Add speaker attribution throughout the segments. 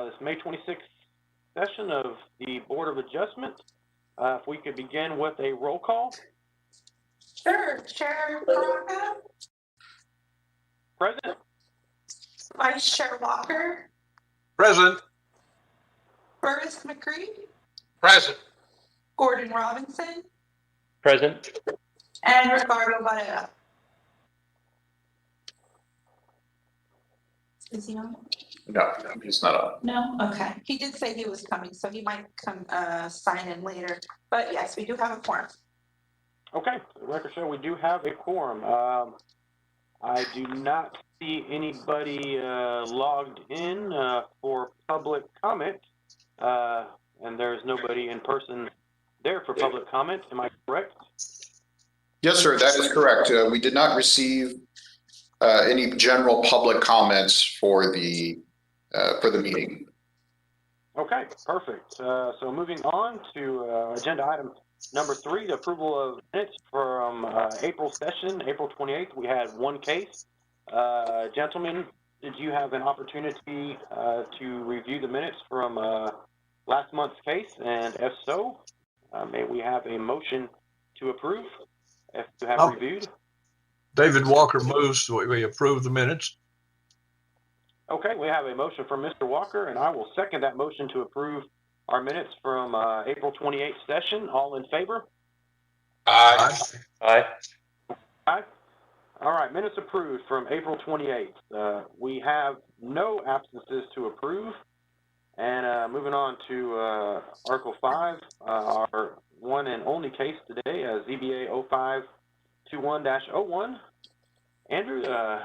Speaker 1: this May 26th session of the Board of Adjustment. If we could begin with a roll call.
Speaker 2: Sure. Chair Baraka?
Speaker 1: Present.
Speaker 2: Vice Chair Walker?
Speaker 3: Present.
Speaker 2: Burris McCree?
Speaker 3: Present.
Speaker 2: Gordon Robinson?
Speaker 4: Present.
Speaker 2: And Ricardo Varela. Is he on?
Speaker 3: No, he's not on.
Speaker 2: No? Okay. He did say he was coming, so he might come sign in later. But yes, we do have a quorum.
Speaker 1: Okay, the record show we do have a quorum. I do not see anybody logged in for public comment, and there's nobody in person there for public comment. Am I correct?
Speaker 5: Yes, sir, that is correct. We did not receive any general public comments for the meeting.
Speaker 1: Okay, perfect. So moving on to agenda item number 3, the approval of minutes from April session, April 28th. We had one case. Gentlemen, did you have an opportunity to review the minutes from last month's case? And if so, may we have a motion to approve if you have reviewed?
Speaker 3: David Walker moves we approve the minutes.
Speaker 1: Okay, we have a motion from Mr. Walker, and I will second that motion to approve our minutes from April 28th session. All in favor?
Speaker 3: Aye.
Speaker 4: Aye.
Speaker 1: Aye. All right, minutes approved from April 28th. We have no absences to approve. And moving on to Article 5, our one and only case today, ZBA 0521-01. Andrew, the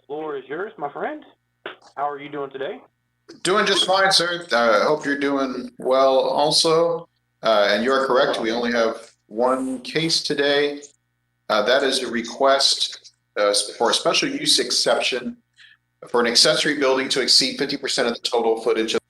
Speaker 1: floor is yours, my friend. How are you doing today?
Speaker 5: Doing just fine, sir. I hope you're doing well also. And you're correct, we only have one case today. That is a request for a special use exception for an accessory building to exceed 50% of the total footage of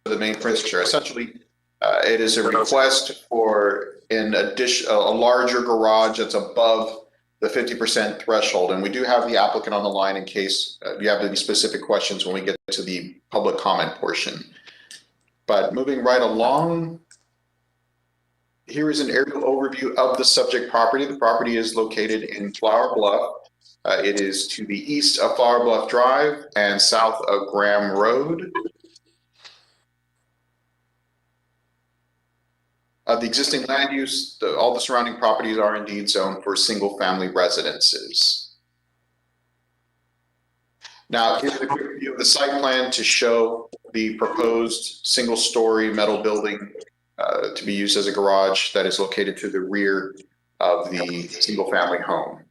Speaker 5: the main furniture. Essentially, it is a request for in addition a larger garage that's above the 50% threshold, and we do have the applicant on the line in case you have any specific questions when we get to the public comment portion. But moving right along, here is an aerial overview of the subject property. The property is located in Flower Bluff. It is to the east of Flower Bluff Drive and south of Graham Road. The existing land use, all the surrounding properties are indeed zoned for single-family residences. Now, here's a quick view of the site plan to show the proposed single-story metal building to be used as a garage that is located to the rear of the single-family home.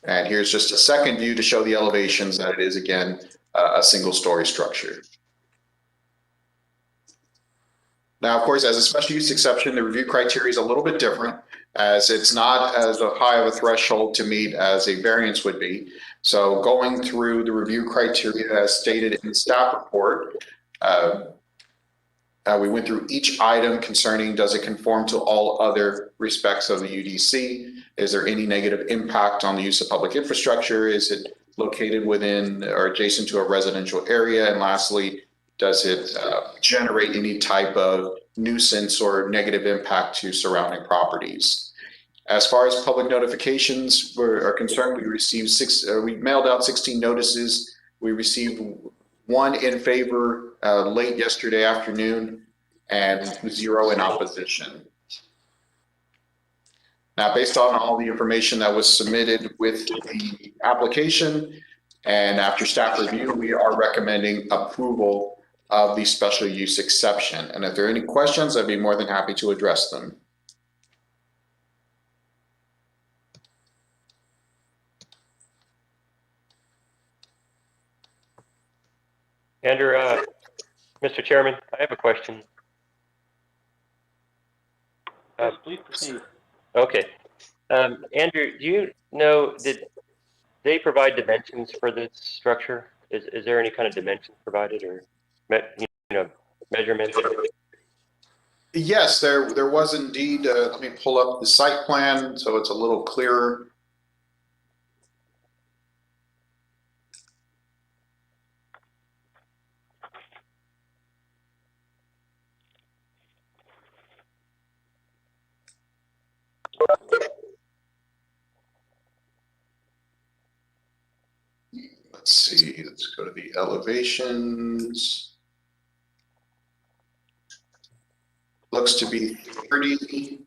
Speaker 5: And here's just a second view to show the elevations that it is, again, a single-story structure. Now, of course, as a special use exception, the review criteria is a little bit different, as it's not as high of a threshold to meet as a variance would be. So going through the review criteria as stated in the staff report, we went through each item concerning does it conform to all other respects of the UDC? Is there any negative impact on the use of public infrastructure? Is it located within or adjacent to a residential area? And lastly, does it generate any type of nuisance or negative impact to surrounding properties? As far as public notifications are concerned, we mailed out 16 notices. We received one in favor late yesterday afternoon and 0 in opposition. Now, based on all the information that was submitted with the application and after staff review, we are recommending approval of the special use exception. And if there are any questions, I'd be more than happy to address them.
Speaker 4: Andrew, Mr. Chairman, I have a question.
Speaker 1: Yes, please proceed.
Speaker 4: Okay. Andrew, do you know, did they provide dimensions for this structure? Is there any kind of dimensions provided or measurements?
Speaker 5: Yes, there was indeed. Let me pull up the site plan so it's a little clearer. Let's see, let's go to the elevations. Looks to be 30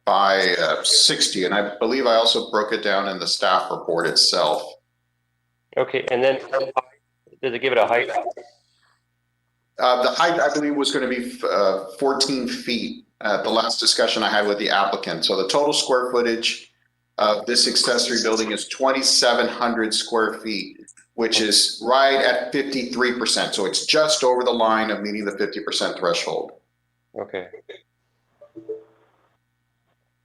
Speaker 5: by 60, and I believe I also broke it down in the staff report itself.
Speaker 4: Okay, and then does it give it a height?
Speaker 5: The height, I believe, was going to be 14 feet at the last discussion I had with the applicant. So the total square footage of this accessory building is 2,700 square feet, which is right at 53%. So it's just over the line of meeting the 50% threshold.
Speaker 4: Okay.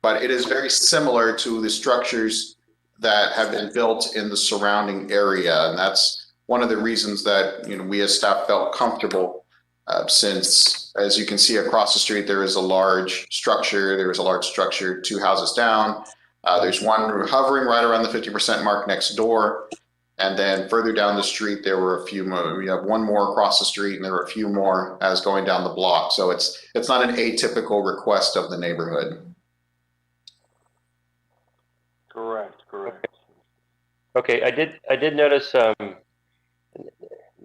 Speaker 5: But it is very similar to the structures that have been built in the surrounding area. And that's one of the reasons that, you know, we as staff felt comfortable since, as you can see across the street, there is a large structure. There is a large structure 2 houses down. There's one hovering right around the 50% mark next door. And then further down the street, there were a few more. We have one more across the street, and there were a few more as going down the block. So it's not an atypical request of the neighborhood.
Speaker 1: Correct.
Speaker 4: Okay, I did notice,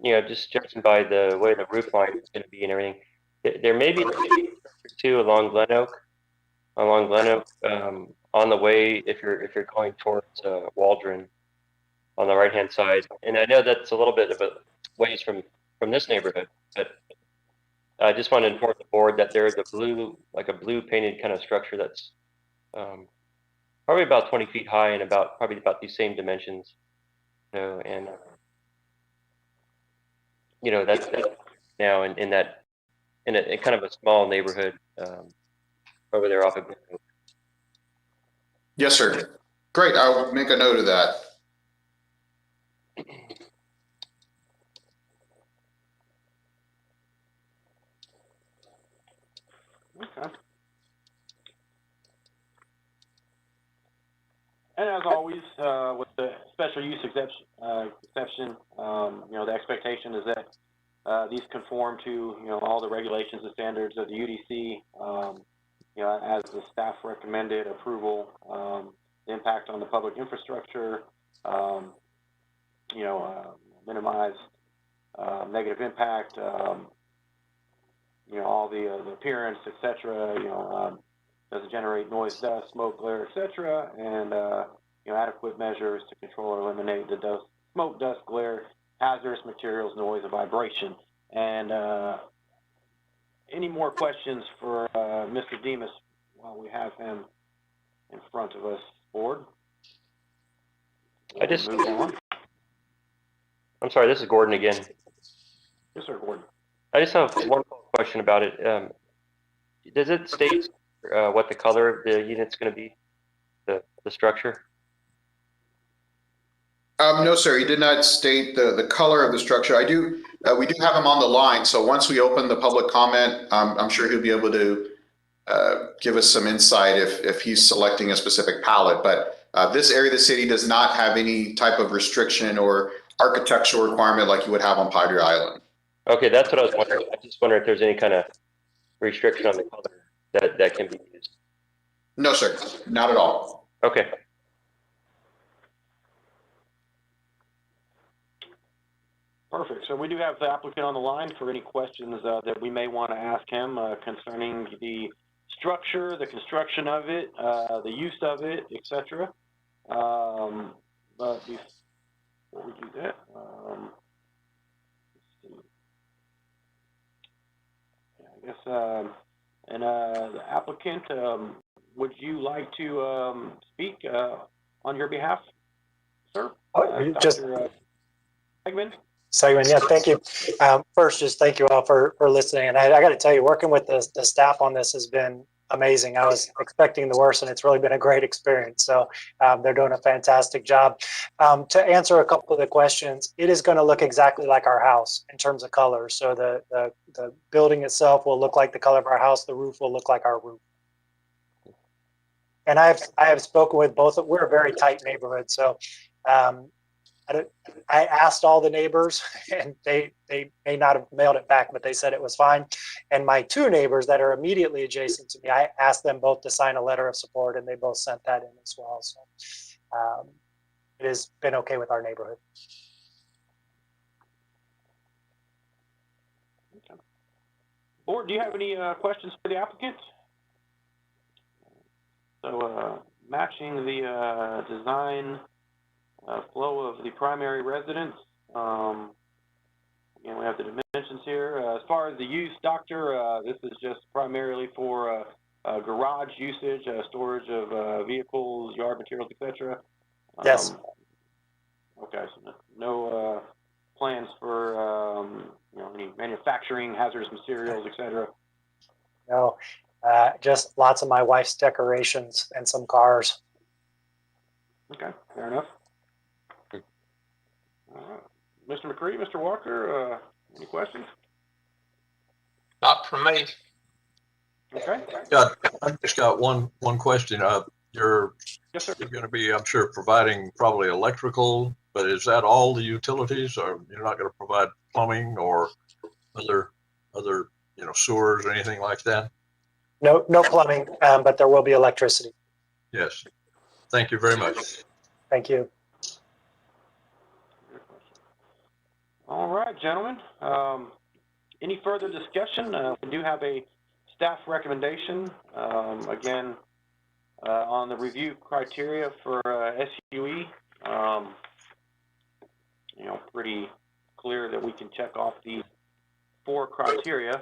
Speaker 4: you know, just judging by the way the roof line is going to be and everything, there may be two along Glen Oak, on the way if you're going towards Waldron on the right hand side. And I know that's a little bit of a ways from this neighborhood, but I just want to inform the board that there is a blue painted kind of structure that's probably about 20 feet high and probably about these same dimensions. So, and you know, that's now in a kind of a small neighborhood over there off of.
Speaker 5: Yes, sir. Great. I'll make a note of that.
Speaker 1: Okay. And as always, with the special use exception, you know, the expectation is that these conform to, you know, all the regulations and standards of the UDC. You know, as the staff recommended approval, the impact on the public infrastructure, you know, minimize negative impact, you know, all the appearance, etc. You know, doesn't generate noise, dust, smoke, glare, etc. And you know, adequate measures to control or eliminate the dust, smoke, dust, glare, hazardous materials, noise, and vibration. And any more questions for Mr. Demas while we have him in front of us, board?
Speaker 4: I just
Speaker 1: move on.
Speaker 4: I'm sorry, this is Gordon again.
Speaker 1: Yes, sir, Gordon.
Speaker 4: I just have one question about it. Does it state what the color of the unit's going to be, the structure?
Speaker 5: No, sir. He did not state the color of the structure. We do have him on the line. So once we open the public comment, I'm sure he'll be able to give us some insight if he's selecting a specific palette. But this area of the city does not have any type of restriction or architectural requirement like you would have on Padre Island.
Speaker 4: Okay, that's what I was wondering. I just wonder if there's any kind of restriction on the color that can be used.
Speaker 5: No, sir. Not at all.
Speaker 4: Okay.
Speaker 1: Perfect. So we do have the applicant on the line for any questions that we may want to ask him concerning the structure, the construction of it, the use of it, etc. But before we do that, I guess, the applicant, would you like to speak on your behalf, sir? Dr.
Speaker 6: Segment, yeah, thank you. First, just thank you all for listening. And I got to tell you, working with the staff on this has been amazing. I was expecting the worst, and it's really been a great experience. So they're doing a fantastic job. To answer a couple of the questions, it is going to look exactly like our house in terms of color. So the building itself will look like the color of our house. The roof will look like our roof. And I have spoken with both. We're a very tight neighborhood, so I asked all the neighbors and they may not have mailed it back, but they said it was fine. And my two neighbors that are immediately adjacent to me, I asked them both to sign a letter of support and they both sent that in as well. So it has been okay with our neighborhood.
Speaker 1: Okay. Board, do you have any questions for the applicant? So matching the design flow of the primary residence. Again, we have the dimensions here. As far as the use, Doctor, this is just primarily for garage usage, storage of vehicles, yard materials, etc.
Speaker 6: Yes.
Speaker 1: Okay, so no plans for any manufacturing, hazardous materials, etc.
Speaker 6: No, just lots of my wife's decorations and some cars.
Speaker 1: Okay, fair enough. All right. Mr. McCree, Mr. Walker, any questions?
Speaker 3: Not from me.
Speaker 1: Okay.
Speaker 3: I've just got one question. You're
Speaker 1: Yes, sir.
Speaker 3: going to be, I'm sure, providing probably electrical, but is that all the utilities, or you're not going to provide plumbing or other sewers or anything like that?
Speaker 6: No plumbing, but there will be electricity.
Speaker 3: Yes. Thank you very much.
Speaker 6: Thank you.
Speaker 1: All right, gentlemen. Any further discussion? We do have a staff recommendation, again, on the review criteria for SUE. Pretty clear that we can check off the 4 criteria.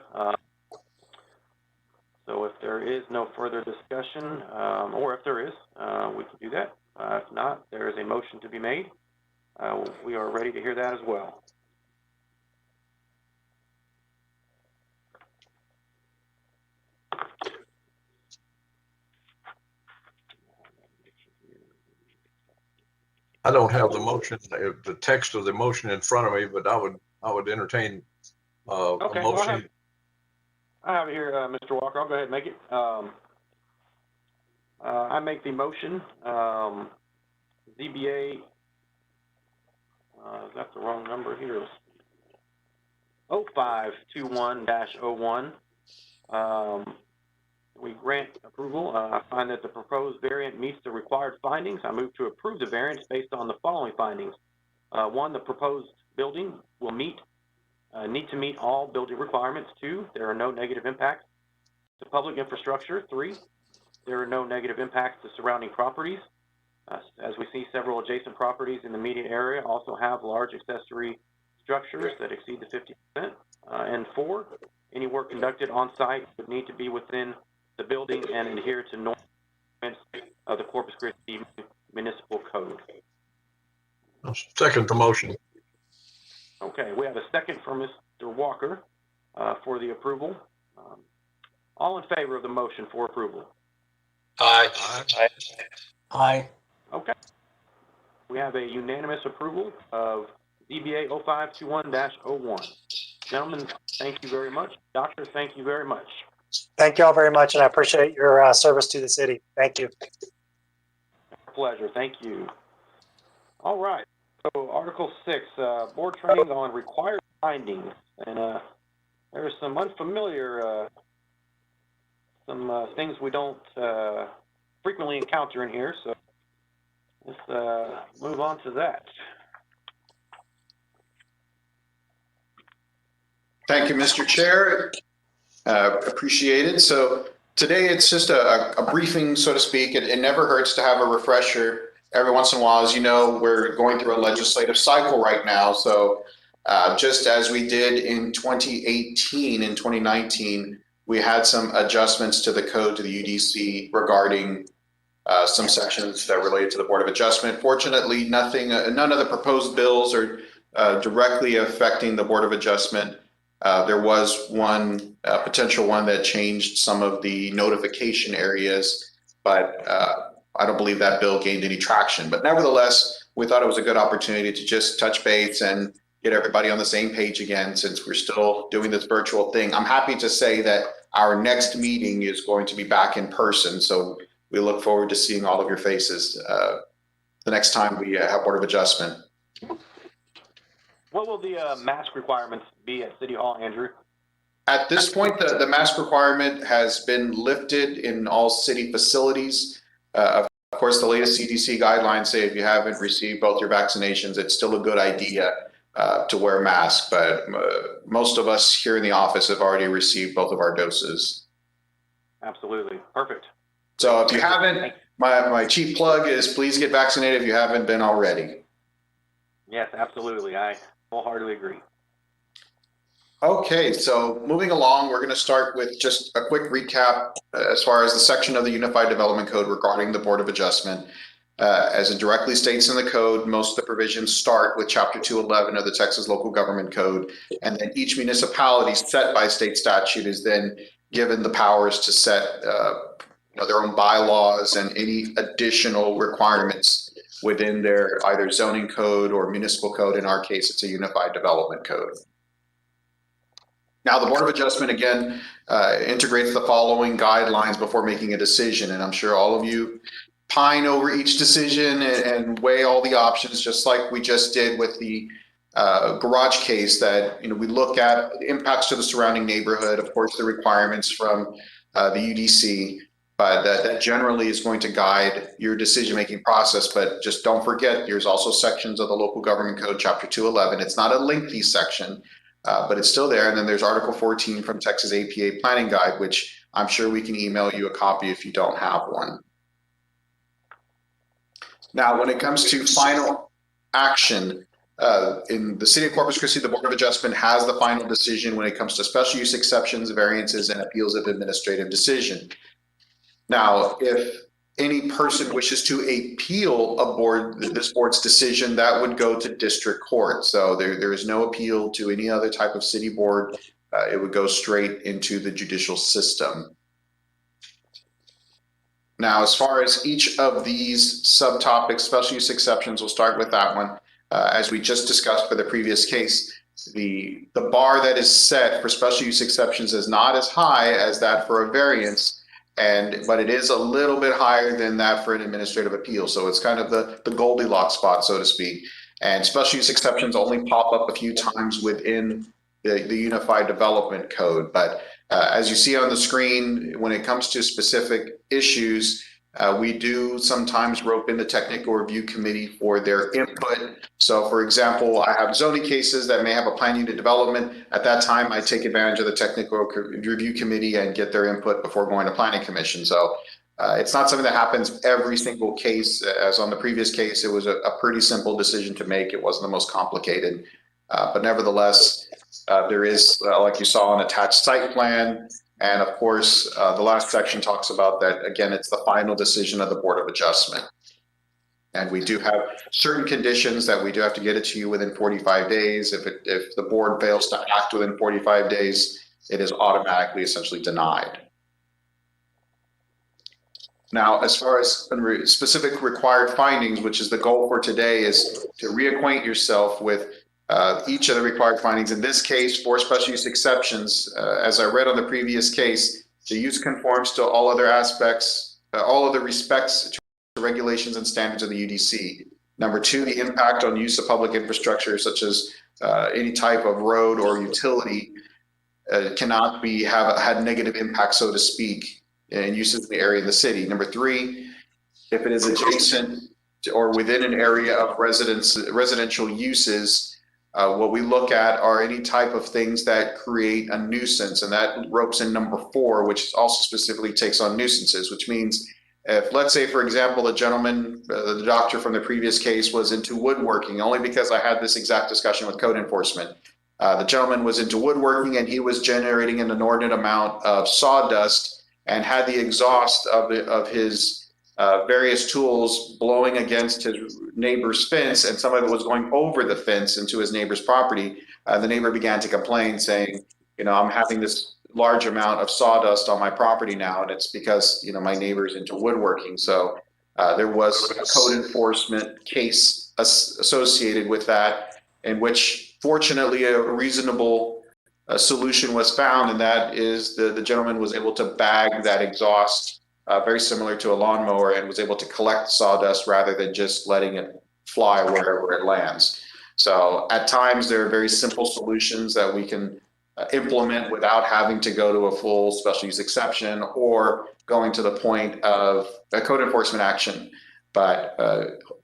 Speaker 1: So if there is no further discussion, or if there is, we can do that. If not, there is a motion to be made. We are ready to hear that as well.
Speaker 3: I don't have the motion, the text of the motion in front of me, but I would entertain
Speaker 1: Okay,
Speaker 3: a
Speaker 1: well,
Speaker 3: motion.
Speaker 1: I have it here, Mr. Walker. I'll go ahead and make it. I make the motion. ZBA, is that the wrong number here? 0521-01. We grant approval. I find that the proposed variant meets the required findings. I move to approve the variance based on the following findings. 1, the proposed building will need to meet all building requirements. 2, there are no negative impacts to public infrastructure. 3, there are no negative impacts to surrounding properties. As we see, several adjacent properties in the immediate area also have large accessory structures that exceed the 50%. And 4, any work conducted on site would need to be within the building and adhere to norms of the Corpus Christi Municipal Code.
Speaker 3: I'll second the motion.
Speaker 1: Okay, we have a second from Mr. Walker for the approval. All in favor of the motion for approval?
Speaker 3: Aye.
Speaker 6: Aye.
Speaker 1: Okay. We have a unanimous approval of ZBA 0521-01. Gentlemen, thank you very much. Doctor, thank you very much.
Speaker 6: Thank you all very much, and I appreciate your service to the city. Thank you.
Speaker 1: Pleasure. Thank you. All right. So Article 6, board training on required findings. And there's some unfamiliar, some things we don't frequently encounter in here. So let's move on to that.
Speaker 5: Thank you, Mr. Chair. Appreciate it. So today it's just a briefing, so to speak. It never hurts to have a refresher every once in a while. As you know, we're going through a legislative cycle right now. So just as we did in 2018 and 2019, we had some adjustments to the code, to the UDC regarding some sections that related to the Board of Adjustment. Fortunately, none of the proposed bills are directly affecting the Board of Adjustment. There was one potential one that changed some of the notification areas, but I don't believe that bill gained any traction. But nevertheless, we thought it was a good opportunity to just touch base and get everybody on the same page again, since we're still doing this virtual thing. I'm happy to say that our next meeting is going to be back in person. So we look forward to seeing all of your faces the next time we have Board of Adjustment.
Speaker 1: What will the mask requirements be at City Hall, Andrew?
Speaker 5: At this point, the mask requirement has been lifted in all city facilities. Of course, the latest CDC guidelines say if you haven't received both your vaccinations, it's still a good idea to wear a mask. But most of us here in the office have already received both of our doses.
Speaker 1: Absolutely. Perfect.
Speaker 5: So if you haven't, my chief plug is please get vaccinated if you haven't been already.
Speaker 1: Yes, absolutely. I wholeheartedly agree.
Speaker 5: Okay, so moving along, we're going to start with just a quick recap as far as the section of the Unified Development Code regarding the Board of Adjustment. As it directly states in the code, most of the provisions start with Chapter 211 of the Texas Local Government Code, and then each municipality set by state statute is then given the powers to set their own bylaws and any additional requirements within their either zoning code or municipal code. In our case, it's a Unified Development Code. Now, the Board of Adjustment, again, integrates the following guidelines before making a decision. And I'm sure all of you pine over each decision and weigh all the options, just like we just did with the garage case that, we look at the impacts to the surrounding neighborhood, of course, the requirements from the UDC, but that generally is going to guide your decision-making process. But just don't forget, there's also sections of the Local Government Code, Chapter 211. It's not a lengthy section, but it's still there. And then there's Article 14 from Texas APA Planning Guide, which I'm sure we can email you a copy if you don't have one. Now, when it comes to final action, in the City of Corpus Christi, the Board of Adjustment has the final decision when it comes to special use exceptions, variances, and appeals of administrative decision. Now, if any person wishes to appeal this board's decision, that would go to district court. So there is no appeal to any other type of city board. It would go straight into the judicial system. Now, as far as each of these subtopics, special use exceptions, we'll start with that one. As we just discussed for the previous case, the bar that is set for special use exceptions is not as high as that for a variance, but it is a little bit higher than that for an administrative appeal. So it's kind of the Goldilocks spot, so to speak. And special use exceptions only pop up a few times within the Unified Development Code. But as you see on the screen, when it comes to specific issues, we do sometimes rope in the technical review committee for their input. So for example, I have zoning cases that may have a plan unit development. At that time, I take advantage of the technical review committee and get their input before going to planning commission. So it's not something that happens every single case. As on the previous case, it was a pretty simple decision to make. It wasn't the most complicated, but nevertheless, there is, like you saw, an attached site plan. And of course, the last section talks about that. Again, it's the final decision of the Board of Adjustment. And we do have certain conditions that we do have to get it to you within 45 days. If the board fails to act within 45 days, it is automatically essentially denied. Now, as far as specific required findings, which is the goal for today, is to reacquaint yourself with each of the required findings. In this case, for special use exceptions, as I read on the previous case, the use conforms to all other aspects, all other respects to regulations and standards of the UDC. Number two, the impact on use of public infrastructure, such as any type of road or utility, cannot have had negative impact, so to speak, in uses in the area of the city. Number three, if it is adjacent to or within an area of residential uses, what we look at are any type of things that create a nuisance, and that ropes in number four, which also specifically takes on nuisances, which means if, let's say, for example, the gentleman, the doctor from the previous case was into woodworking, only because I had this exact discussion with code enforcement. The gentleman was into woodworking and he was generating an inordinate amount of sawdust and had the exhaust of his various tools blowing against his neighbor's fence, and some of it was going over the fence into his neighbor's property. The neighbor began to complain, saying, I'm having this large amount of sawdust on my property now, and it's because, my neighbor's into woodworking. So there was a code enforcement case associated with that, in which fortunately a reasonable solution was found, and that is the gentleman was able to bag that exhaust very similar to a lawnmower, and was able to collect sawdust rather than just letting it fly wherever it lands. So at times, there are very simple solutions that we can implement without having to go to a full special use exception or going to the point of a code enforcement action. But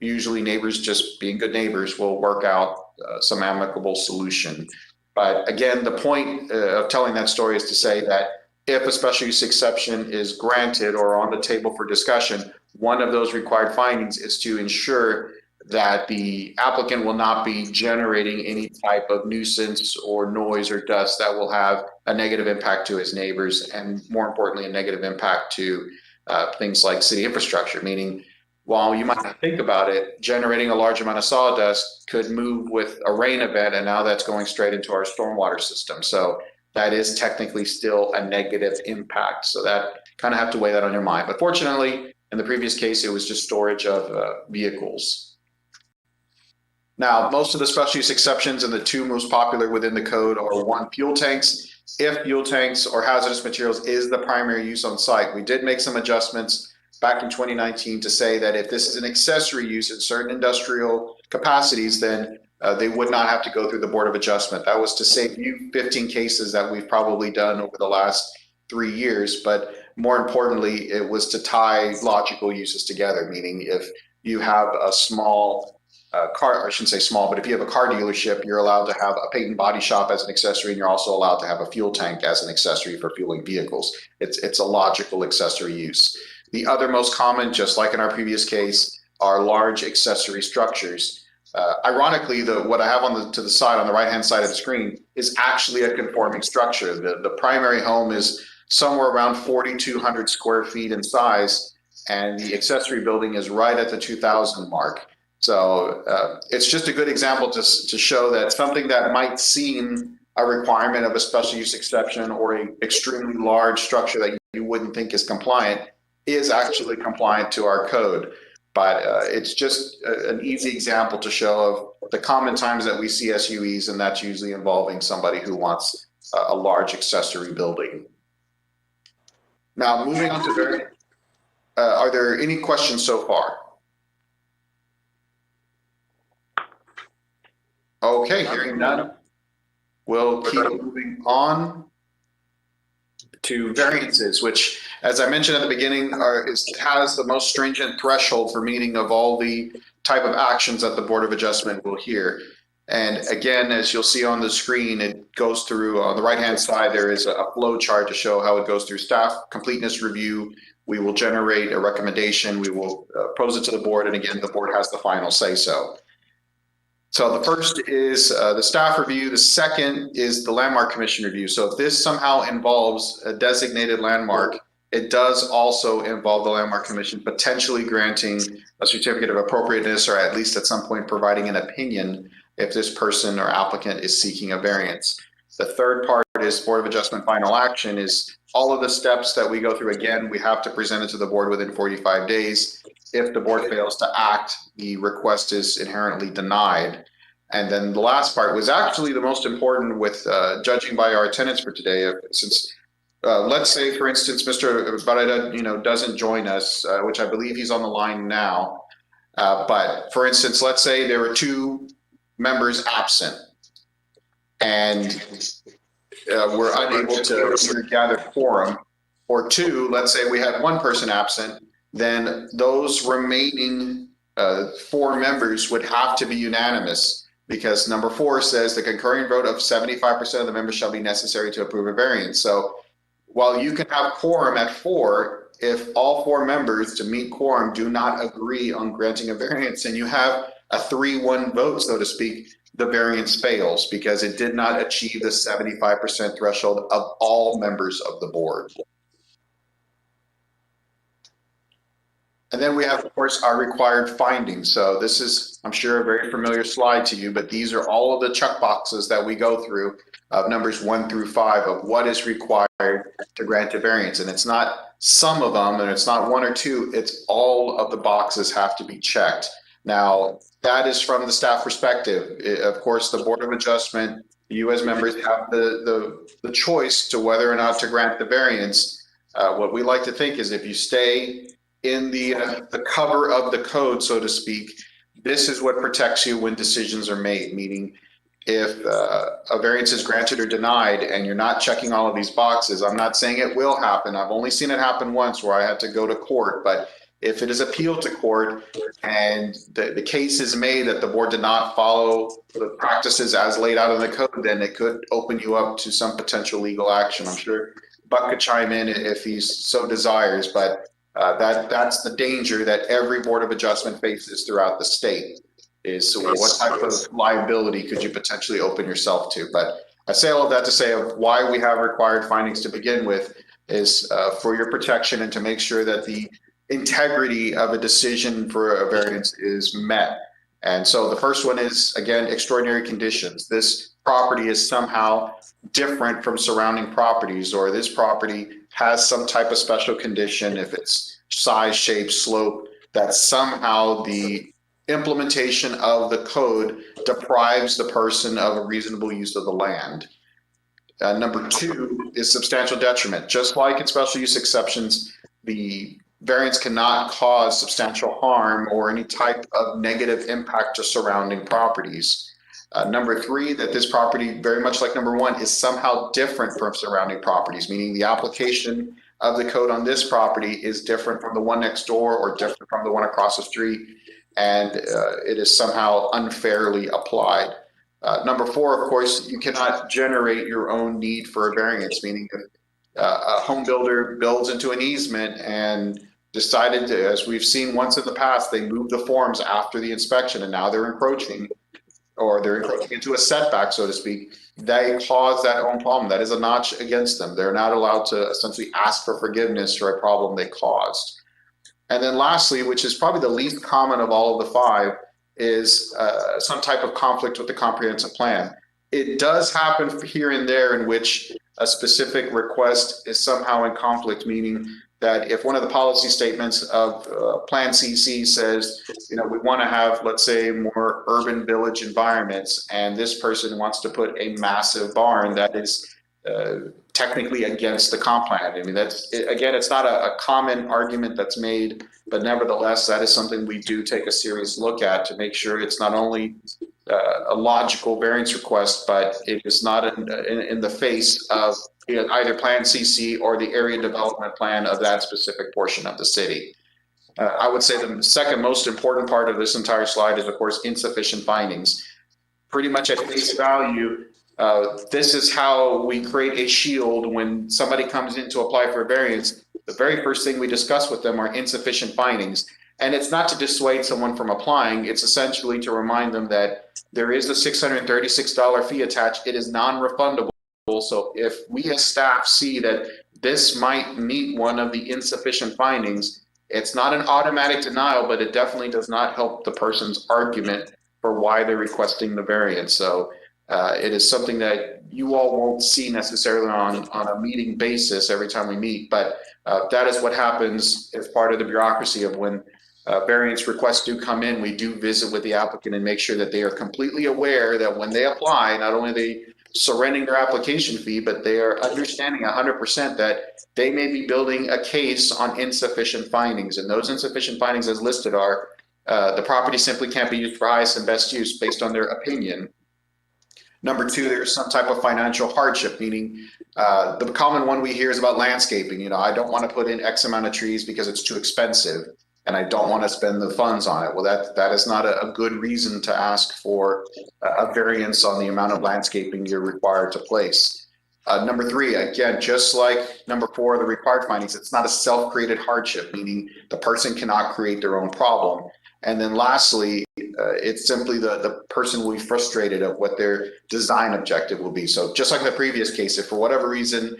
Speaker 5: usually neighbors, just being good neighbors, will work out some amicable solution. But again, the point of telling that story is to say that if a special use exception is granted or on the table for discussion, one of those required findings is to ensure that the applicant will not be generating any type of nuisance or noise or dust that will have a negative impact to his neighbors, and more importantly, a negative impact to things like city infrastructure, meaning while you might not think about it, generating a large amount of sawdust could move with a rain event, and now that's going straight into our stormwater system. So that is technically still a negative impact. So that kind of have to weigh that on your mind. But fortunately, in the previous case, it was just storage of vehicles. Now, most of the special use exceptions and the two most popular within the code are one, fuel tanks. If fuel tanks or hazardous materials is the primary use on site, we did make some adjustments back in 2019 to say that if this is an accessory use in certain industrial capacities, then they would not have to go through the Board of Adjustment. That was to save you 15 cases that we've probably done over the last 3 years. But more importantly, it was to tie logical uses together, meaning if you have a small car, or I shouldn't say small, but if you have a car dealership, you're allowed to have a paint and body shop as an accessory, and you're also allowed to have a fuel tank as an accessory for fueling vehicles. It's a logical accessory use. The other most common, just like in our previous case, are large accessory structures. Ironically, what I have to the side, on the right-hand side of the screen, is actually a conforming structure. The primary home is somewhere around 4,200 square feet in size, and the accessory building is right at the 2,000 mark. So it's just a good example to show that something that might seem a requirement of a special use exception or an extremely large structure that you wouldn't think is compliant is actually compliant to our code. But it's just an easy example to show of the common times that we see SUEs, and that's usually involving somebody who wants a large accessory building. Now, moving on to are there any questions so far? Okay, hearing none, we'll keep moving on to variances, which, as I mentioned at the beginning, has the most stringent threshold for meeting of all the type of actions that the Board of Adjustment will hear. And again, as you'll see on the screen, it goes through, on the right-hand side, there is a flow chart to show how it goes through staff completeness review. We will generate a recommendation. We will pose it to the board. And again, the board has the final say so. So the first is the staff review. The second is the Landmark Commission review. So if this somehow involves a designated landmark, it does also involve the Landmark Commission potentially granting a certificate of appropriateness, or at least at some point providing an opinion if this person or applicant is seeking a variance. The third part is Board of Adjustment final action, is all of the steps that we go through. Again, we have to present it to the board within 45 days. If the board fails to act, the request is inherently denied. And then the last part was actually the most important, with judging by our attendance for today. Since let's say, for instance, Mr. Barreda, doesn't join us, which I believe he's on the line now. But for instance, let's say there were 2 members absent, and we're unable to either gather quorum, or 2, let's say we had 1 person absent, then those remaining 4 members would have to be unanimous, because number 4 says the concurring vote of 75% of the members shall be necessary to approve a variance. So while you can have quorum at 4, if all 4 members to meet quorum do not agree on granting a variance, and you have a 3-1 vote, so to speak, the variance fails because it did not achieve the 75% threshold of all members of the board. And then we have, of course, our required findings. So this is, I'm sure, a very familiar slide to you, but these are all of the check boxes that we go through of numbers 1 through 5 of what is required to grant a variance. And it's not some of them, and it's not 1 or 2, it's all of the boxes have to be checked. Now, that is from the staff perspective. Of course, the Board of Adjustment, you as members have the choice to whether or not to grant the variance. What we like to think is if you stay in the cover of the code, so to speak, this is what protects you when decisions are made, meaning if a variance is granted or denied and you're not checking all of these boxes, I'm not saying it will happen. I've only seen it happen once where I had to go to court, but if it is appealed to court and the case is made that the board did not follow the practices as laid out in the code, then it could open you up to some potential legal action. I'm sure Buck could chime in if he so desires, but that's the danger that every board of adjustment faces throughout the state. Is so what type of liability could you potentially open yourself to? But I say all of that to say of why we have required findings to begin with is for your protection and to make sure that the integrity of a decision for a variance is met. And so the first one is, again, extraordinary conditions. This property is somehow different from surrounding properties, or this property has some type of special condition, if it's size, shape, slope, that somehow the implementation of the code deprives the person of a reasonable use of the land. Number two is substantial detriment. Just like in special use exceptions, the variance cannot cause substantial harm or any type of negative impact to surrounding properties. Number three, that this property, very much like number one, is somehow different from surrounding properties, meaning the application of the code on this property is different from the one next door or different from the one across the street, and it is somehow unfairly applied. Number four, of course, you cannot generate your own need for a variance, meaning if a home builder builds into an easement and decided to, as we've seen once in the past, they moved the forms after the inspection and now they're encroaching, or they're encroaching into a setback, so to speak, they cause that own problem. That is a notch against them. They're not allowed to essentially ask for forgiveness for a problem they caused. And then lastly, which is probably the least common of all of the five, is some type of conflict with the comprehensive plan. It does happen here and there in which a specific request is somehow in conflict, meaning that if one of the policy statements of Plan CC says, you know, we want to have, let's say, more urban village environments, and this person wants to put a massive barn that is technically against the comp plan. I mean, that's, again, it's not a common argument that's made, but nevertheless, that is something we do take a serious look at to make sure it's not only a logical variance request, but it is not in the face of either Plan CC or the area development plan of that specific portion of the city. I would say the second most important part of this entire slide is, of course, insufficient findings. Pretty much at face value, this is how we create a shield when somebody comes in to apply for a variance. The very first thing we discuss with them are insufficient findings. And it's not to dissuade someone from applying. It's essentially to remind them that there is a $636 fee attached. It is non-refundable. So if we as staff see that this might meet one of the insufficient findings, it's not an automatic denial, but it definitely does not help the person's argument for why they're requesting the variance. So it is something that you all won't see necessarily on a meeting basis every time we meet, but that is what happens as part of the bureaucracy of when variance requests do come in. We do visit with the applicant and make sure that they are completely aware that when they apply, not only are they surrendering their application fee, but they are understanding 100% that they may be building a case on insufficient findings. And those insufficient findings as listed are the property simply can't be used for highest and best use based on their opinion. Number two, there's some type of financial hardship, meaning the common one we hear is about landscaping. You know, I don't want to put in X amount of trees because it's too expensive and I don't want to spend the funds on it. Well, that is not a good reason to ask for a variance on the amount of landscaping you're required to place. Number three, again, just like number four, the required findings, it's not a self-created hardship, meaning the person cannot create their own problem. And then lastly, it's simply the person will be frustrated at what their design objective will be. So just like the previous case, if for whatever reason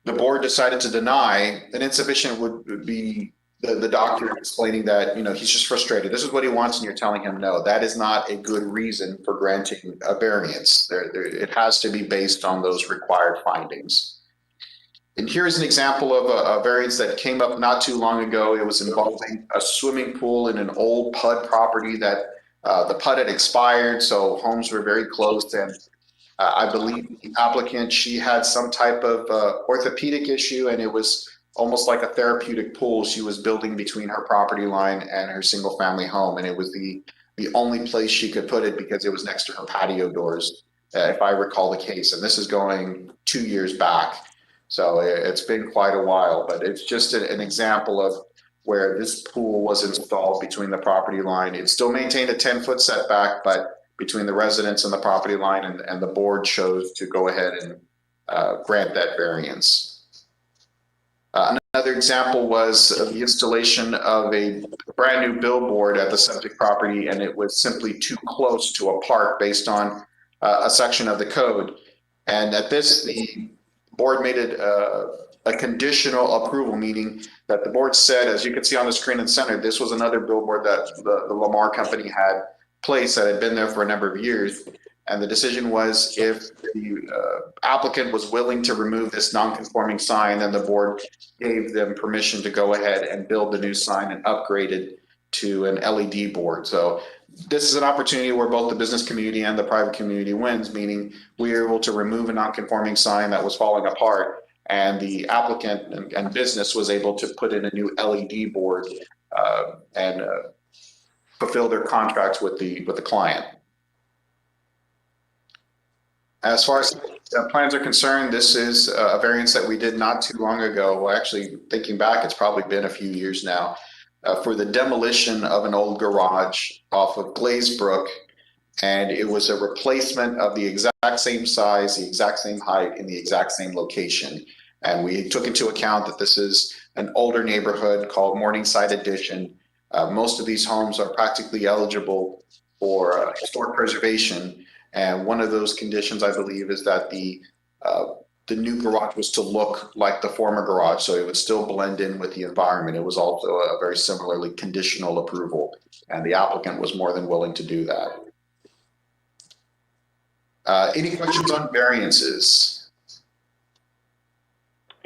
Speaker 5: the board decided to deny, then insufficient would be the doctor explaining that, you know, he's just frustrated. This is what he wants, and you're telling him no. That is not a good reason for granting a variance. It has to be based on those required findings. And here's an example of a variance that came up not too long ago. It was involving a swimming pool in an old PUD property that the PUD had expired, so homes were very close. And I believe the applicant, she had some type of orthopedic issue, and it was almost like a therapeutic pool she was building between her property line and her single family home. And it was the the only place she could put it because it was next to her patio doors, if I recall the case. And this is going 2 years back. So it's been quite a while, but it's just an example of where this pool was installed between the property line. It still maintained a 10-foot setback, but between the residence and the property line, and the board chose to go ahead and grant that variance. Another example was the installation of a brand new billboard at the subject property, and it was simply too close to a park based on a section of the code. And at this, the board made it a conditional approval, meaning that the board said, as you can see on the screen in the center, this was another billboard that the Lamar company had placed that had been there for a number of years. And the decision was, if the applicant was willing to remove this non-conforming sign, then the board gave them permission to go ahead and build the new sign and upgrade it to an LED board. So this is an opportunity where both the business community and the private community wins, meaning we are able to remove a non-conforming sign that was falling apart, and the applicant and business was able to put in a new LED board and fulfill their contracts with the client. As far as plans are concerned, this is a variance that we did not too long ago. Well, actually, thinking back, it's probably been a few years now, for the demolition of an old garage off of Glazebrook. And it was a replacement of the exact same size, the exact same height, in the exact same location. And we took into account that this is an older neighborhood called Morningside Addition. Most of these homes are practically eligible for historic preservation. And one of those conditions, I believe, is that the new garage was to look like the former garage, so it would still blend in with the environment. It was also a very similarly conditional approval, and the applicant was more than willing to do that. Any questions on variances?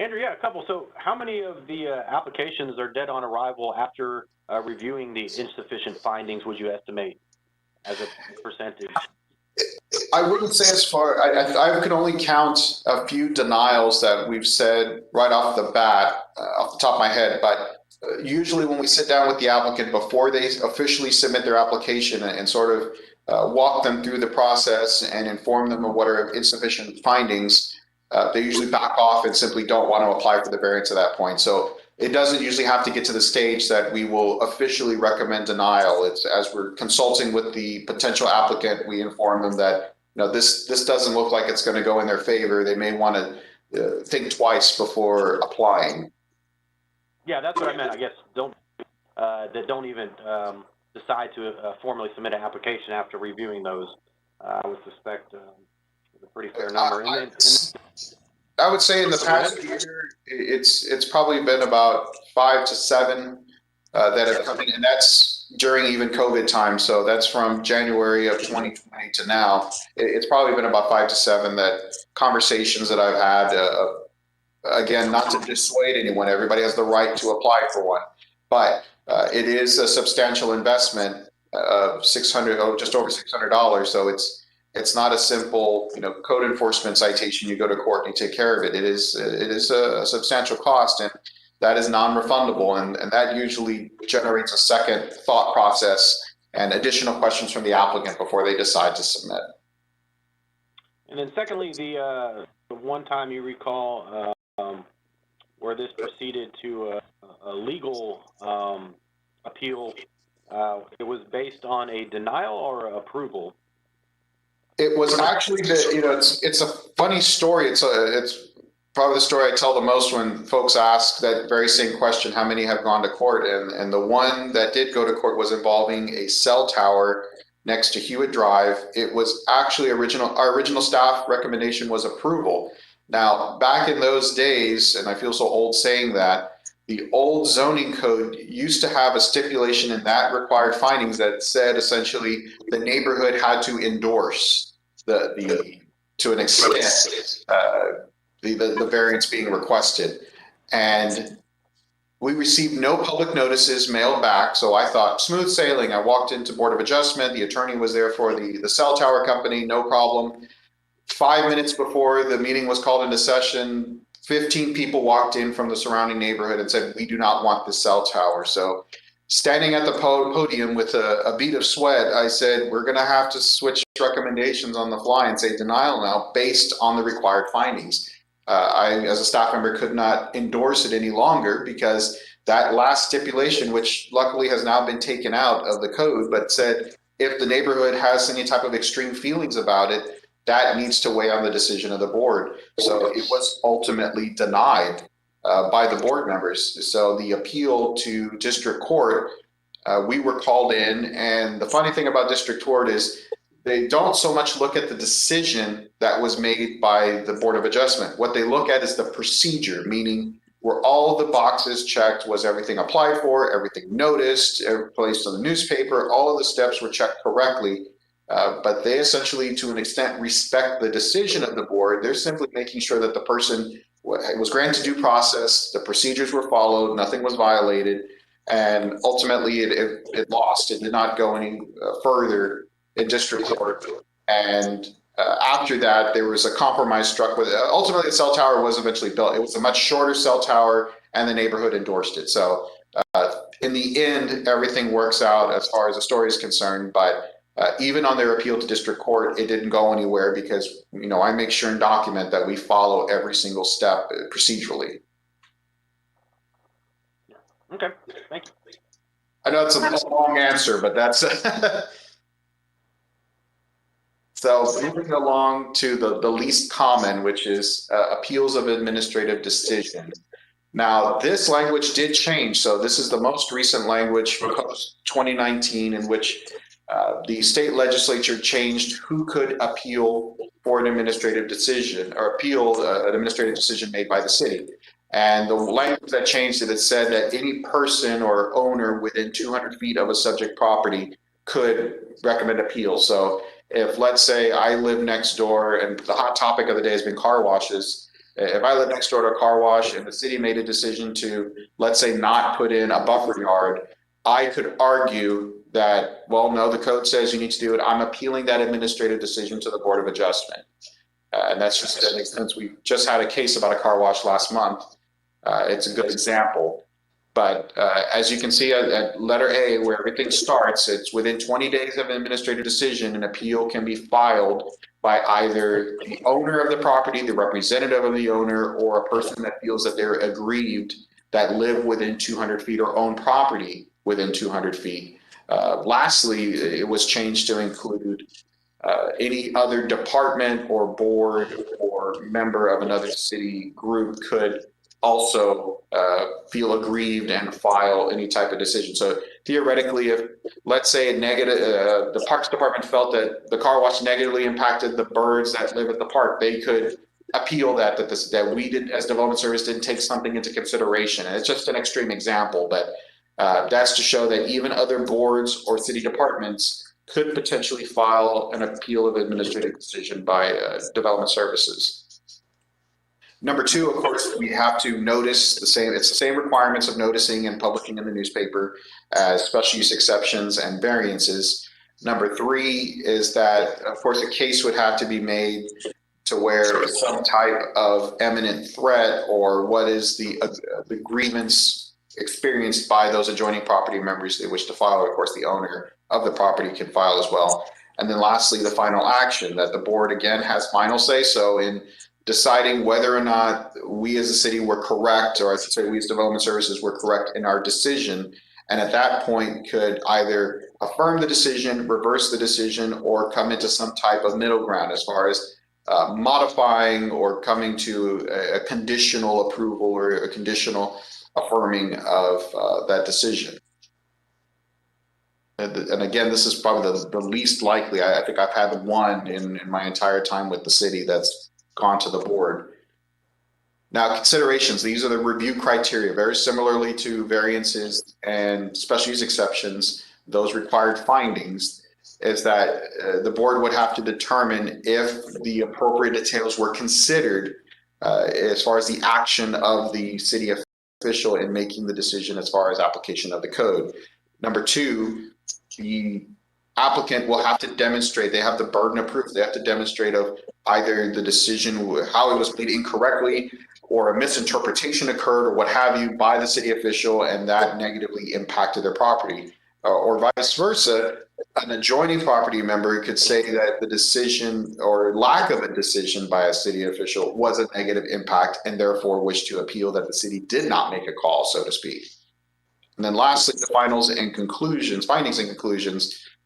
Speaker 1: Andrew, yeah, a couple. So how many of the applications are dead on arrival after reviewing the insufficient findings, would you estimate as a percentage?
Speaker 5: I wouldn't say as far, I could only count a few denials that we've said right off the bat, off the top of my head, but usually when we sit down with the applicant before they officially submit their application and sort of walk them through the process and inform them of what are insufficient findings, they usually back off and simply don't want to apply for the variance at that point. So it doesn't usually have to get to the stage that we will officially recommend denial. It's as we're consulting with the potential applicant, we inform them that, you know, this doesn't look like it's going to go in their favor. They may want to think twice before applying.
Speaker 1: Yeah, that's what I meant. I guess that don't even decide to formally submit an application after reviewing those. I would suspect it's a pretty fair number.
Speaker 5: I would say in the past year, it's probably been about 5 to 7 that have come in, and that's during even COVID time. So that's from January of 2020 to now. It's probably been about 5 to 7 that conversations that I've had. Again, not to dissuade anyone, everybody has the right to apply for one, but it is a substantial investment of just over $600. So it's not a simple, code enforcement citation. You go to court and you take care of it. It is a substantial cost, and that is non-refundable, and that usually generates a second thought process and additional questions from the applicant before they decide to submit.
Speaker 1: And then secondly, the one time you recall where this proceeded to a legal appeal, it was based on a denial or approval?
Speaker 5: It was actually it's a funny story. It's probably the story I tell the most when folks ask that very same question, how many have gone to court? And the one that did go to court was involving a cell tower next to Hewitt Drive. It was actually our original staff recommendation was approval. Now, back in those days, and I feel so old saying that, the old zoning code used to have a stipulation in that required findings that said essentially the neighborhood had to endorse to an extent the variance being requested. And we received no public notices mailed back. So I thought smooth sailing. I walked into Board of Adjustment. The attorney was there for the cell tower company, no problem. 5 minutes before the meeting was called into session, 15 people walked in from the surrounding neighborhood and said, we do not want this cell tower. So standing at the podium with a bead of sweat, I said, we're going to have to switch recommendations on the fly and say denial now based on the required findings. I, as a staff member, could not endorse it any longer because that last stipulation, which luckily has now been taken out of the code, but said if the neighborhood has any type of extreme feelings about it, that needs to weigh on the decision of the board. So it was ultimately denied by the board members. So the appeal to district court, we were called in, and the funny thing about district court is they don't so much look at the decision that was made by the Board of Adjustment. What they look at is the procedure, meaning were all the boxes checked, was everything applied for, everything noticed, placed on the newspaper, all of the steps were checked correctly. But they essentially, to an extent, respect the decision of the board. They're simply making sure that the person was granted due process, the procedures were followed, nothing was violated, and ultimately it lost. It did not go any further in district court. And after that, there was a compromise struck with, ultimately the cell tower was eventually built. It was a much shorter cell tower and the neighborhood endorsed it. So in the end, everything works out as far as the story is concerned, but even on their appeal to district court, it didn't go anywhere because, you know, I make sure and document that we follow every single step procedurally.
Speaker 1: Okay, thank you.
Speaker 5: I know it's a long answer, but that's so moving along to the least common, which is appeals of administrative decision. Now, this language did change. So this is the most recent language from 2019 in which the state legislature changed who could appeal for an administrative decision or appeal an administrative decision made by the city. And the language that changed it said that any person or owner within 200 feet of a subject property could recommend appeal. So if, let's say, I live next door, and the hot topic of the day has been car washes. If I live next door to a car wash and the city made a decision to, let's say, not put in a buffer yard, I could argue that, well, no, the code says you need to do it. I'm appealing that administrative decision to the Board of Adjustment. And that's just, since we just had a case about a car wash last month, it's a good example. But as you can see at letter A, where everything starts, it's within 20 days of an administrative decision, an appeal can be filed by either the owner of the property, the representative of the owner, or a person that feels that they're aggrieved that live within 200 feet or own property within 200 feet. Lastly, it was changed to include any other department or board or member of another city group could also feel aggrieved and file any type of decision. So theoretically, if, let's say, the Parks Department felt that the car wash negatively impacted the birds that live at the park, they could appeal that we did, as Development Service, didn't take something into consideration. And it's just an extreme example, but that's to show that even other boards or city departments could potentially file an appeal of administrative decision by Development Services. Number two, of course, we have to notice it's the same requirements of noticing and publishing in the newspaper as special use exceptions and variances. Number three is that, of course, a case would have to be made to where some type of imminent threat or what is the grievance experienced by those adjoining property members they wish to file. Of course, the owner of the property can file as well. And then lastly, the final action that the board, again, has final say so in deciding whether or not we as a city were correct, or I should say we as Development Services were correct in our decision. And at that point could either affirm the decision, reverse the decision, or come into some type of middle ground as far as modifying or coming to a conditional approval or a conditional affirming of that decision. And again, this is probably the least likely. I think I've had one in my entire time with the city that's gone to the board. Now, considerations, these are the review criteria, very similarly to variances and special use exceptions. Those required findings is that the board would have to determine if the appropriate details were considered as far as the action of the city official in making the decision as far as application of the code. Number two, the applicant will have to demonstrate, they have the burden of proof, they have to demonstrate of either the decision, how it was made incorrectly, or a misinterpretation occurred or what have you by the city official, and that negatively impacted their property. Or vice versa, an adjoining property member could say that the decision or lack of a decision by a city official was a negative impact and therefore wish to appeal that the city did not make a call, so to speak. And then lastly, the findings and conclusions,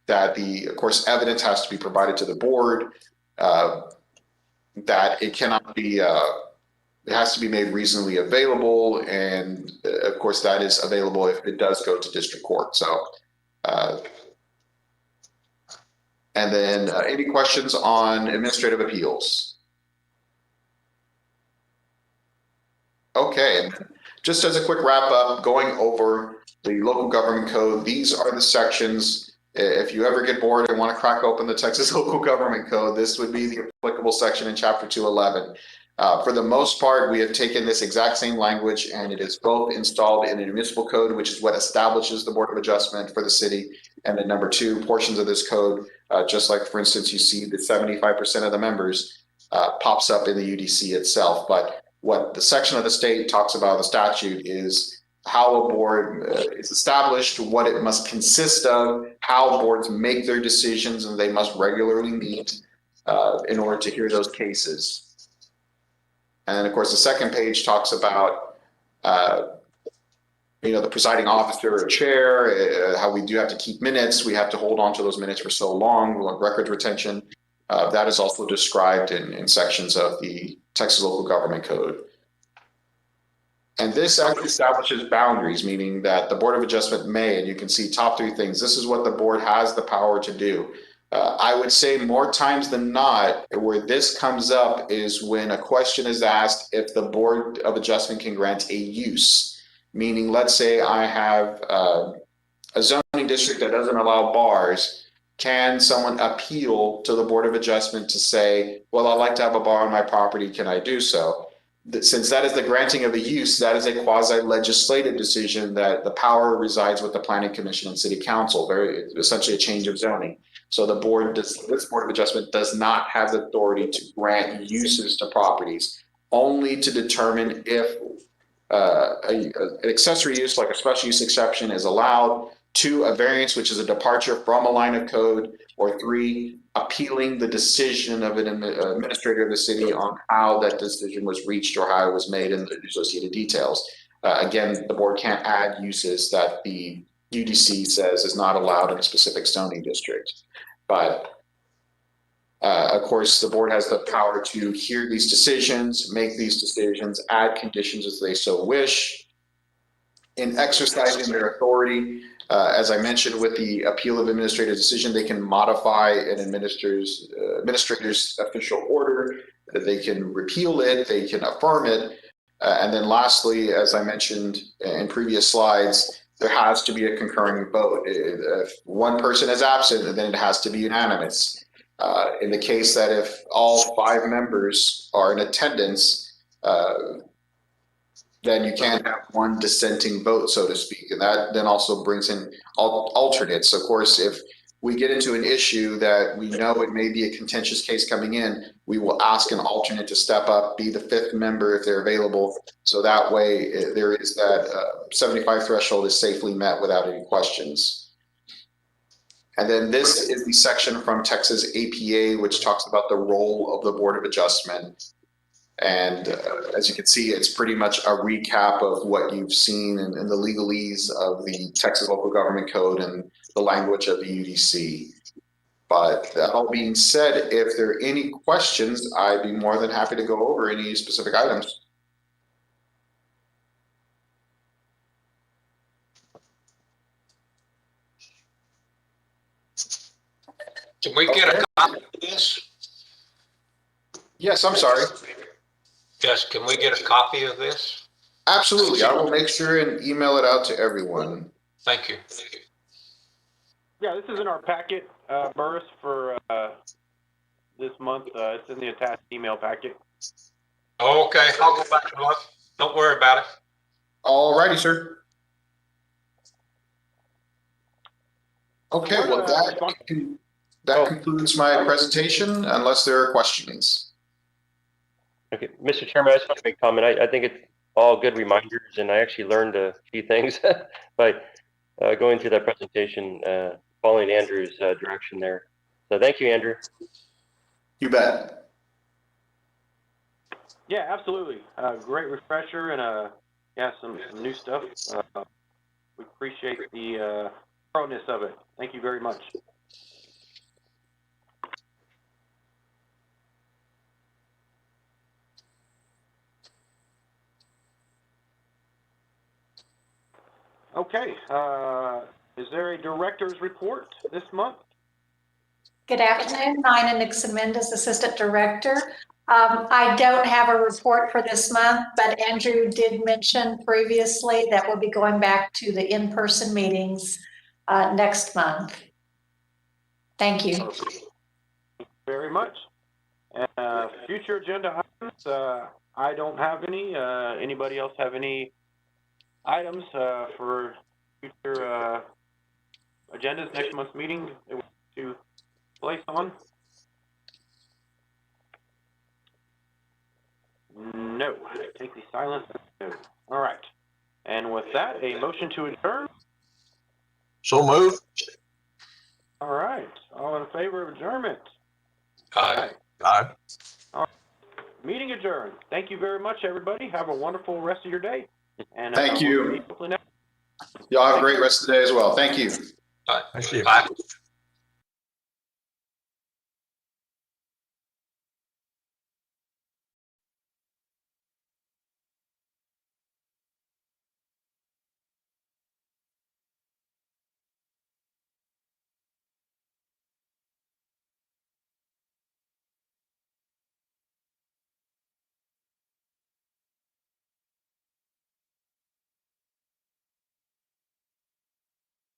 Speaker 5: that of course, evidence has to be provided to the board, that it cannot be, it has to be made reasonably available. And of course, that is available if it does go to district court. So, and then any questions on administrative appeals? Okay, just as a quick wrap up, going over the local government code, these are the sections. If you ever get bored and want to crack open the Texas Local Government Code, this would be the applicable section in Chapter 211. For the most part, we have taken this exact same language and it is both installed in a municipal code, which is what establishes the Board of Adjustment for the city. And then number two, portions of this code, just like, for instance, you see the 75% of the members pops up in the UDC itself. But what the section of the state talks about, the statute, is how a board is established, what it must consist of, how boards make their decisions, and they must regularly meet in order to hear those cases. And of course, the second page talks about, the presiding officer or chair, how we do have to keep minutes. We have to hold on to those minutes for so long, record retention. That is also described in sections of the Texas Local Government Code. And this actually establishes boundaries, meaning that the Board of Adjustment may, and you can see top three things. This is what the board has the power to do. I would say more times than not, where this comes up is when a question is asked if the Board of Adjustment can grant a use. Meaning, let's say I have a zoning district that doesn't allow bars. Can someone appeal to the Board of Adjustment to say, well, I'd like to have a bar on my property, can I do so? Since that is the granting of a use, that is a quasi-legislative decision that the power resides with the Planning Commission and City Council, essentially a change of zoning. So this Board of Adjustment does not have the authority to grant uses to properties, only to determine if an accessory use like a special use exception is allowed, 2, a variance, which is a departure from a line of code, or 3, appealing the decision of an administrator of the city on how that decision was reached or how it was made and the associated details. Again, the board can't add uses that the UDC says is not allowed in a specific zoning district. But of course, the board has the power to hear these decisions, make these decisions, add conditions as they so wish. In exercising their authority, as I mentioned, with the appeal of administrative decision, they can modify an administrator's official order, that they can repeal it, they can affirm it. And then lastly, as I mentioned in previous slides, there has to be a concurring vote. If one person is absent, then it has to be unanimous. In the case that if all 5 members are in attendance, then you can't have one dissenting vote, so to speak. And that then also brings in alternates. Of course, if we get into an issue that we know it may be a contentious case coming in, we will ask an alternate to step up, be the 5th member if they're available. So that way there is that 75 threshold is safely met without any questions. And then this is the section from Texas APA, which talks about the role of the Board of Adjustment. And as you can see, it's pretty much a recap of what you've seen in the legalese of the Texas Local Government Code and the language of the UDC. But that all being said, if there are any questions, I'd be more than happy to go over any specific items.
Speaker 7: Can we get a copy of this?
Speaker 5: Yes, I'm sorry.
Speaker 7: Yes, can we get a copy of this?
Speaker 5: Absolutely. I will make sure and email it out to everyone.
Speaker 7: Thank you.
Speaker 1: Yeah, this is in our packet, Burris, for this month. It's in the attached email packet.
Speaker 7: Okay, I'll go back and look. Don't worry about it.
Speaker 5: All righty, sir. Okay, well, that concludes my presentation, unless there are questions.
Speaker 4: Okay, Mr. Chairman, I just want to make a comment. I think it's all good reminders, and I actually learned a few things by going through that presentation, following Andrew's direction there. So thank you, Andrew.
Speaker 5: You bet.
Speaker 1: Yeah, absolutely. Great refresher and yeah, some new stuff. We appreciate the thoroughness of it. Thank you very much. Okay, is there a director's report this month?
Speaker 8: Good afternoon, Nina Nixon-Mendez, Assistant Director. I don't have a report for this month, but Andrew did mention previously that we'll be going back to the in-person meetings next month. Thank you.
Speaker 1: Thank you very much. Future agenda items, I don't have any. Anybody else have any items for future agendas, next month's meeting they want to place on? No. Take the silence. No. All right. And with that, a motion to adjourn.
Speaker 3: So move.
Speaker 1: All right. All in favor of adjournment?
Speaker 7: Aye.
Speaker 3: Aye.
Speaker 1: Meeting adjourned. Thank you very much, everybody. Have a wonderful rest of your day. And
Speaker 5: Thank you.
Speaker 1: we'll see you next.
Speaker 5: Y'all have a great rest of the day as well. Thank you.
Speaker 7: Aye.
Speaker 3: Thank you.
Speaker 7: Aye.